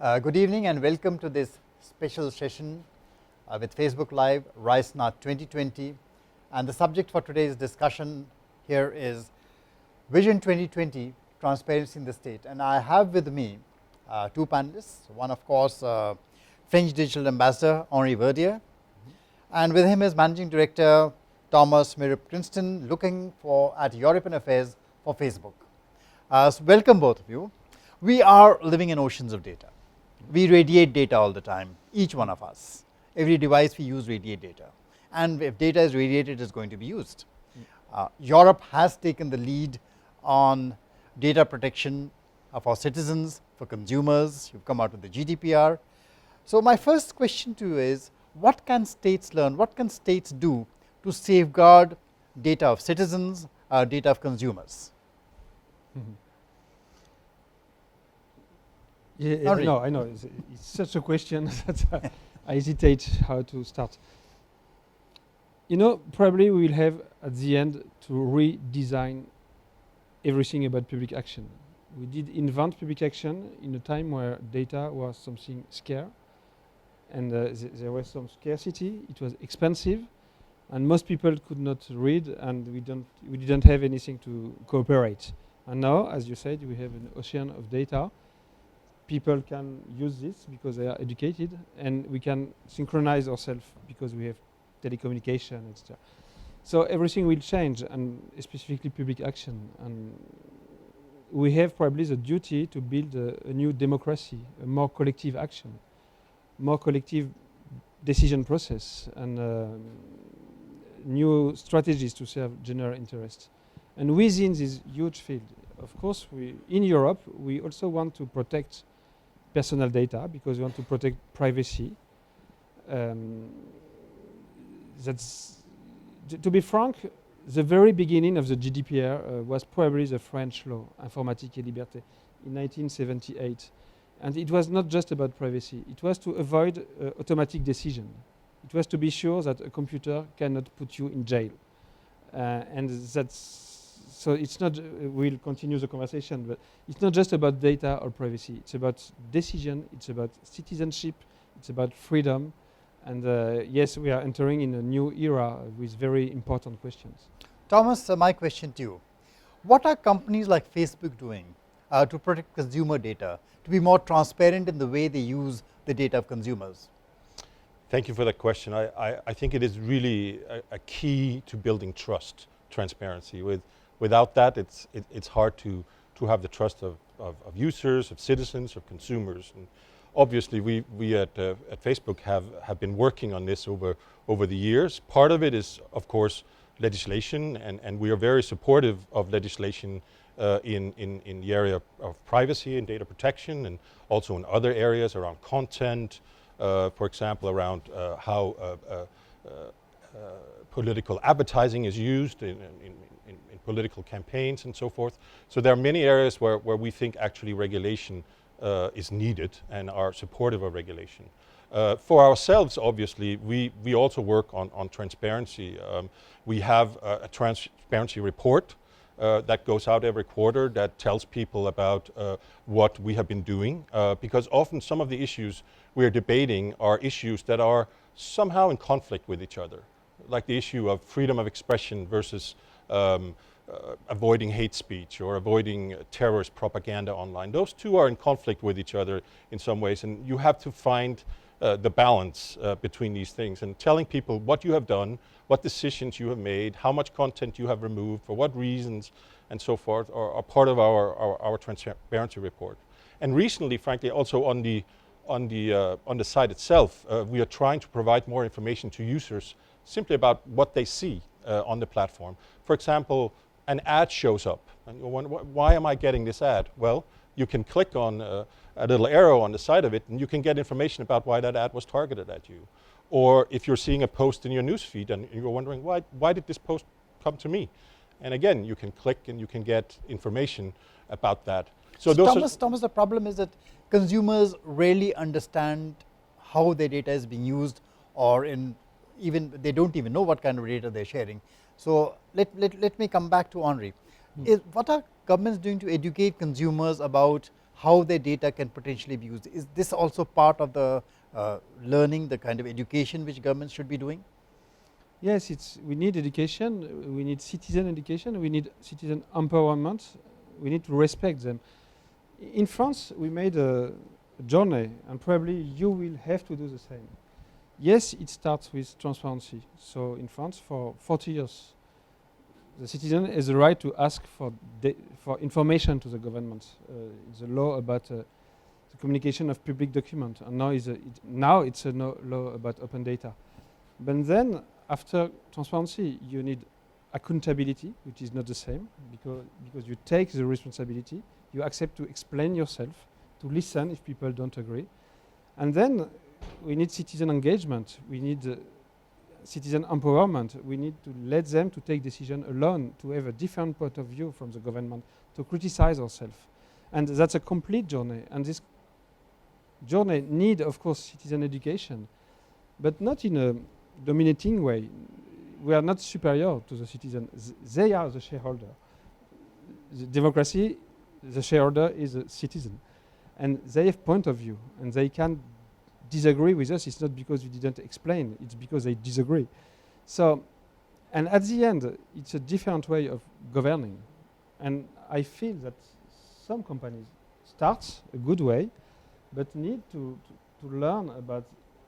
Good evening and welcome to this special session with Facebook Live Raisina 2020, and the subject for today's discussion here is Vision 2020 Transparency in the State. And I have with me two panelists, one of course French Digital Ambassador Henri Verdier, and with him is Managing Director Thomas Myrup Kristensen, looking at European affairs for Facebook. So welcome both of you. We are living in oceans of data. We radiate data all the time, each one of us. Every device we use radiate data, and if data is radiated, it's going to be used. Europe has taken the lead on data protection for citizens, for consumers. You've come out with the GDPR. So my first question to you is, what can states learn, what can states do to safeguard data of citizens, data of consumers? Yeah, no, I know. It's such a question that I hesitate how to start. You know, probably we will have at the end to redesign everything about public action. We did invent public action in a time where data was something scarce, and there was some scarcity. It was expensive, and most people could not read, and we didn't have anything to cooperate. And now, as you said, we have an ocean of data. People can use this because they are educated, and we can synchronize ourselves because we have telecommunication, etc. So everything will change, and specifically public action. And we have probably the duty to build a new democracy, a more collective action, more collective decision process, and new strategies to serve general interests. And within this huge field, of course, in Europe, we also want to protect personal data because we want to protect privacy. To be frank, the very beginning of the GDPR was probably the French law, Informatique et Liberté, in 1978. And it was not just about privacy. It was to avoid automatic decision. It was to be sure that a computer cannot put you in jail. And that's so it's not, we'll continue the conversation, but it's not just about data or privacy. It's about decision, it's about citizenship, it's about freedom. And yes, we are entering in a new era with very important questions. Thomas, my question to you. What are companies like Facebook doing to protect consumer data, to be more transparent in the way they use the data of consumers? Thank you for that question. I think it is really a key to building trust, transparency. Without that, it's hard to have the trust of users, of citizens, of consumers. And obviously, we at Facebook have been working on this over the years. Part of it is, of course, legislation, and we are very supportive of legislation in the area of privacy and data protection, and also in other areas around content, for example, around how political advertising is used in political campaigns and so forth. So there are many areas where we think actually regulation is needed and are supportive of regulation. For ourselves, obviously, we also work on transparency. We have a transparency report that goes out every quarter that tells people about what we have been doing, because often some of the issues we are debating are issues that are somehow in conflict with each other, like the issue of freedom of expression versus avoiding hate speech or avoiding terrorist propaganda online. Those two are in conflict with each other in some ways, and you have to find the balance between these things, and telling people what you have done, what decisions you have made, how much content you have removed, for what reasons, and so forth, are part of our transparency report. And recently, frankly, also on the site itself, we are trying to provide more information to users simply about what they see on the platform. For example, an ad shows up, and you wonder, why am I getting this ad? Well, you can click on a little arrow on the side of it, and you can get information about why that ad was targeted at you. Or if you're seeing a post in your newsfeed and you're wondering, why did this post come to me? And again, you can click and you can get information about that. So Thomas, the problem is that consumers rarely understand how their data is being used, or even they don't even know what kind of data they're sharing. So let me come back to Henri. What are governments doing to educate consumers about how their data can potentially be used. Is this also part of the learning, the kind of education which governments should be doing? Yes, we need education, we need citizen education, we need citizen empowerment, we need to respect them. In France, we made a journey, and probably you will have to do the same. Yes, it starts with transparency. So in France, for 40 years, the citizen has the right to ask for information to the government. It's a law about the communication of public documents, and now it's a law about open data. But then, after transparency, you need accountability, which is not the same, because you take the responsibility, you accept to explain yourself, to listen if people don't agree. And then we need citizen engagement, we need citizen empowerment, we need to let them to take decision alone, to have a different point of view from the government, to criticize ourselves. And that's a complete journey. And this journey need, of course, citizen education, but not in a dominating way. We are not superior to the citizen. They are the shareholder. The democracy, the shareholder is a citizen. And they have point of view, and they can disagree with us. It's not because we didn't explain, it's because they disagree. So, and at the end, it's a different way of governing. And I feel that some companies start a good way, but need to learn about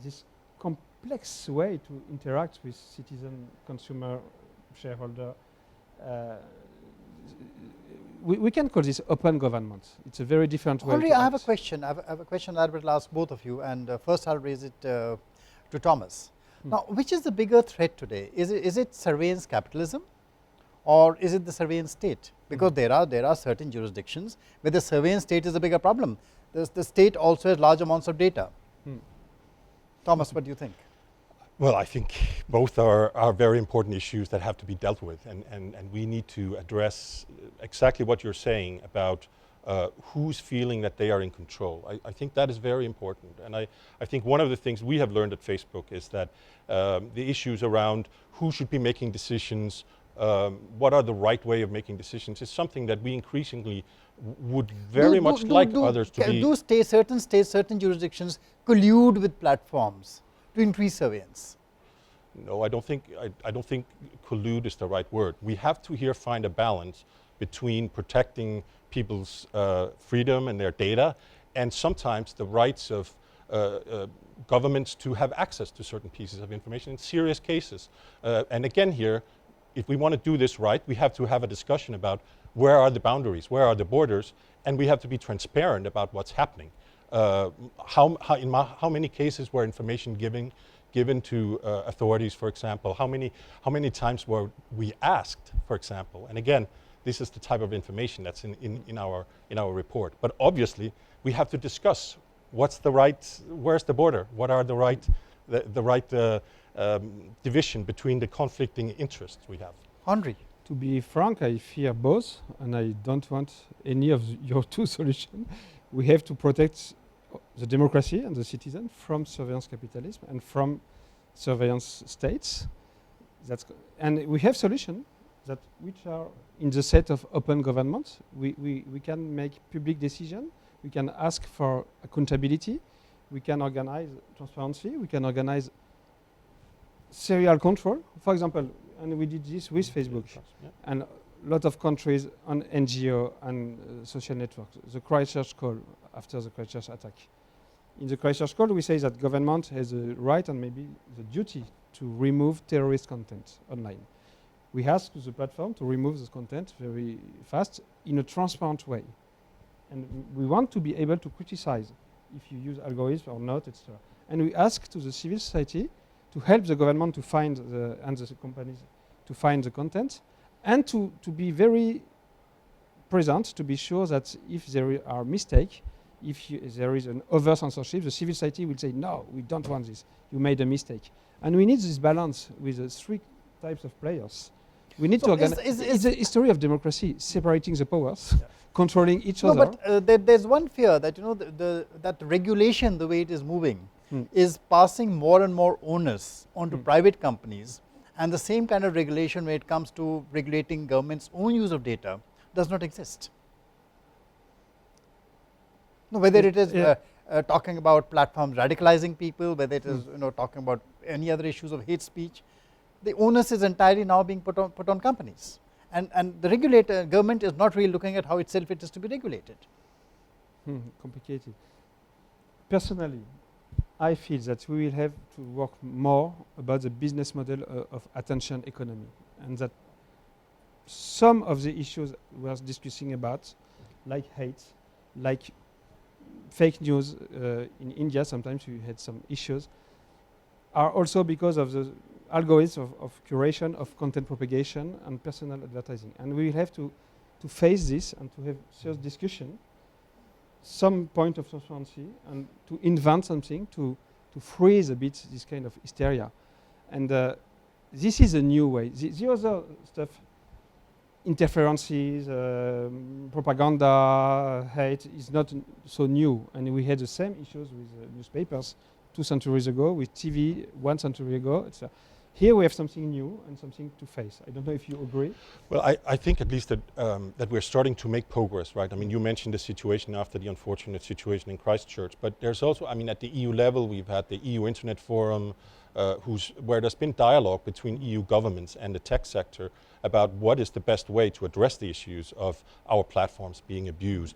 this complex way to interact with citizen, consumer, shareholder. We can call this open government. It's a very different way. Henri, I have a question. I have a question that I will ask both of you, and first I'll raise it to Thomas. Now, which is the bigger threat today? Is it surveillance capitalism, or is it the surveillance state? Because there are certain jurisdictions where the surveillance state is a bigger problem. The state also has large amounts of data. Thomas, what do you think? Well, I think both are very important issues that have to be dealt with, and we need to address exactly what you're saying about who's feeling that they are in control. I think that is very important, and I think one of the things we have learned at Facebook is that the issues around who should be making decisions, what are the right way of making decisions, is something that we increasingly would very much like others to be. Do certain states, certain jurisdictions collude with platforms to increase surveillance? No, I don't think collude is the right word. We have to here find a balance between protecting people's freedom and their data, and sometimes the rights of governments to have access to certain pieces of information in serious cases. And again here, if we want to do this right, we have to have a discussion about where are the boundaries, where are the borders, and we have to be transparent about what's happening. How many cases were information given to authorities, for example? How many times were we asked, for example? And again, this is the type of information that's in our report. But obviously, we have to discuss where's the border? What are the right division between the conflicting interests we have? Henri. To be frank, I fear both, and I don't want any of your two solutions. We have to protect the democracy and the citizen from surveillance capitalism and from surveillance states. And we have solutions which are in the set of open governments. We can make public decision. We can ask for accountability. We can organize transparency. We can organize serial control, for example. And we did this with Facebook. Yeah. And a lot of countries on NGO and social networks. The Christchurch call after the Christchurch attack. In the Christchurch call, we say that government has a right and maybe the duty to remove terrorist content online. We ask the platform to remove this content very fast in a transparent way. And we want to be able to criticize if you use algorithms or not, etc. And we ask to the civil society to help the government to find and the companies to find the content, and to be very present to be sure that if there are mistakes, if there is an over censorship, the civil society will say, no, we don't want this, you made a mistake. And we need this balance with the three types of players. We need to organize. It's a history of democracy, separating the powers, controlling each other. But there's one fear that that regulation, the way it is moving, is passing more and more onus onto private companies, and the same kind of regulation when it comes to regulating government's own use of data does not exist. No, whether it is Yeah. talking about platforms radicalizing people, whether it is Mm. talking about any other issues of hate speech, the onus is entirely now being put on companies, and the regulator government is not really looking at how itself it is to be regulated. Complicated. Personally, I feel that we will have to work more about the business model of attention economy, and that some of the issues we are discussing about, like hate, like fake news in India, sometimes we had some issues, are also because of the algorithms of curation, of content propagation, and personal advertising. And we will have to face this and to have serious discussion, some point of transparency, and to invent something to freeze a bit this kind of hysteria. And this is a new way. The other stuff, interferences, propaganda, hate, is not so new. And we had the same issues with newspapers 2 centuries ago, with TV 1 century ago. Here we have something new and something to face. I don't know if you agree. Well, I think at least that that we're starting to make progress, right? I mean, you mentioned the situation after the unfortunate situation in Christchurch, but there's also, I mean, at the EU level, we've had the EU Internet Forum, where there's been dialogue between EU governments and the tech sector about what is the best way to address the issues of our platforms being abused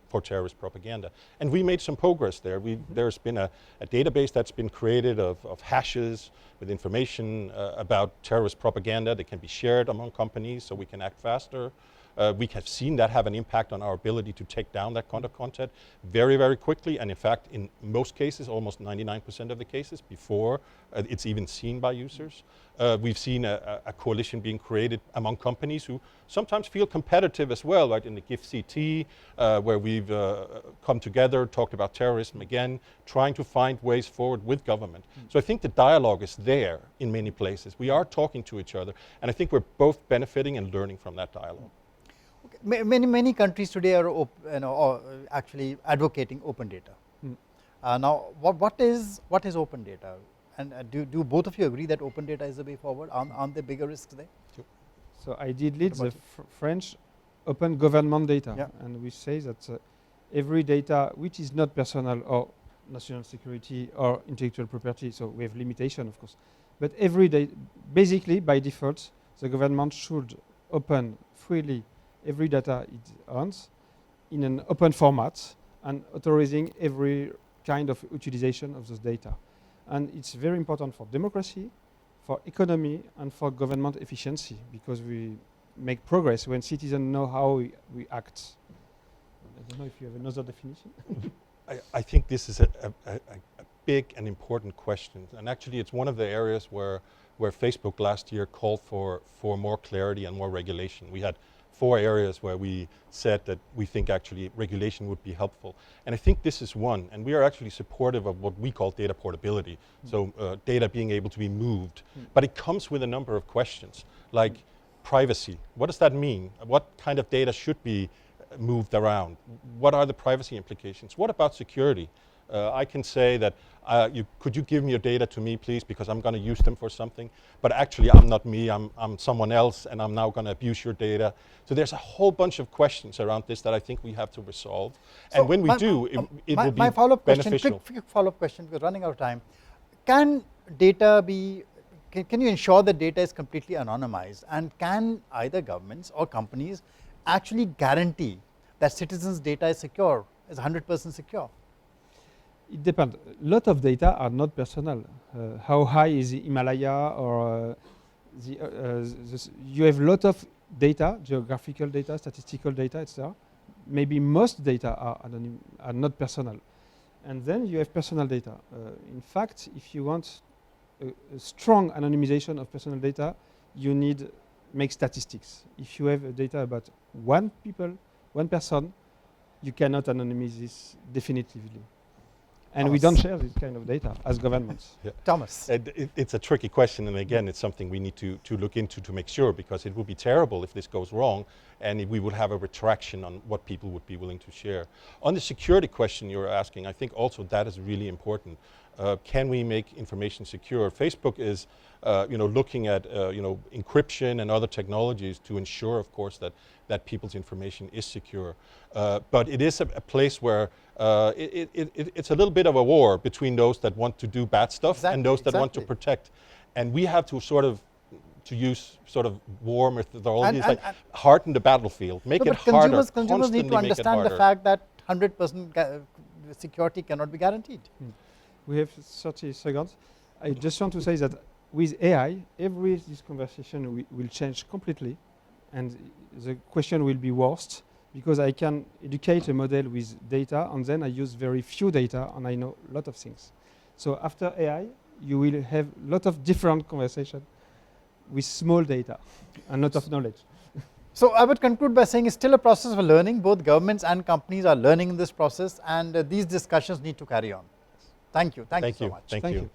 for terrorist propaganda. And we made some progress there. There's been a database that's been created of hashes with information about terrorist propaganda that can be shared among companies so we can act faster. We have seen that have an impact on our ability to take down that kind of content very, very quickly, and in fact, in most cases, almost 99% of the cases, before it's even seen by users. We've seen a coalition being created among companies who sometimes feel competitive as well, right? In the GIF-CT, where we've come together, talked about terrorism again, trying to find ways forward with government. So I think the dialogue is there in many places. We are talking to each other, and I think we're both benefiting and learning from that dialogue. Many countries today are actually advocating open data. Now, what is open data? And do both of you agree that open data is the way forward? Aren't there bigger risks there? So I did lead the French open government data, Yeah. and we say that every data which is not personal or national security or intellectual property, so we have limitation, of course, but every day, basically by default, the government should open freely every data it owns in an open format and authorizing every kind of utilization of those data. And it's very important for democracy, for economy, and for government efficiency, because we make progress when citizens know how we act. I don't know if you have another definition. I think this is a big and important question, and actually it's one of the areas where Facebook last year called for more clarity and more regulation. We had 4 areas where we said that we think actually regulation would be helpful. And I think this is one, and we are actually supportive of what we call data portability, so data being able to be moved. But it comes with a number of questions, like privacy. What does that mean? What kind of data should be moved around? What are the privacy implications? What about security? I can say that, could you give me your data to me, please, because I'm going to use them for something. But actually, I'm not me, I'm someone else, and I'm now going to abuse your data. So there's a whole bunch of questions around this that I think we have to resolve. So and when we do, it will be follow-up beneficial. quick follow-up question, we're running out of time. Can data be, can you ensure that data is completely anonymized? And can either governments or companies actually guarantee that citizens' data is secure, is 100% secure? It depends. A lot of data are not personal. How high is the Himalaya, or you have a lot of data, geographical data, statistical data, etc. Maybe most data are not personal. And then you have personal data. In fact, if you want a strong anonymization of personal data, you need make statistics. If you have data about one person, you cannot anonymize this definitively. And we don't share this kind of data as governments. Yeah. Thomas. It's a tricky question, and again, it's something we need to look into to make sure, because it would be terrible if this goes wrong, and if we would have a retraction on what people would be willing to share. On the security question you're asking, I think also that is really important. Can we make information secure? Facebook is looking at encryption and other technologies to ensure, of course, that people's information is secure. But it is a place where it's a little bit of a war between those that want to do bad stuff and those that want to protect. And we have to to use sort of war methodologies, like harden the battlefield, make it harder. Consumers need to understand the fact that 100% security cannot be guaranteed. We have 30 seconds. I just want to say that with AI, this conversation will change completely, and the question will be worse, because I can educate a model with data, and then I use very few data, and I know a lot of things. So after AI, you will have a lot of different conversations with small data and lot of knowledge. So I would conclude by saying it's still a process of learning. Both governments and companies are learning in this process, and these discussions need to carry on. Thank you. Thank you so much. Thank you.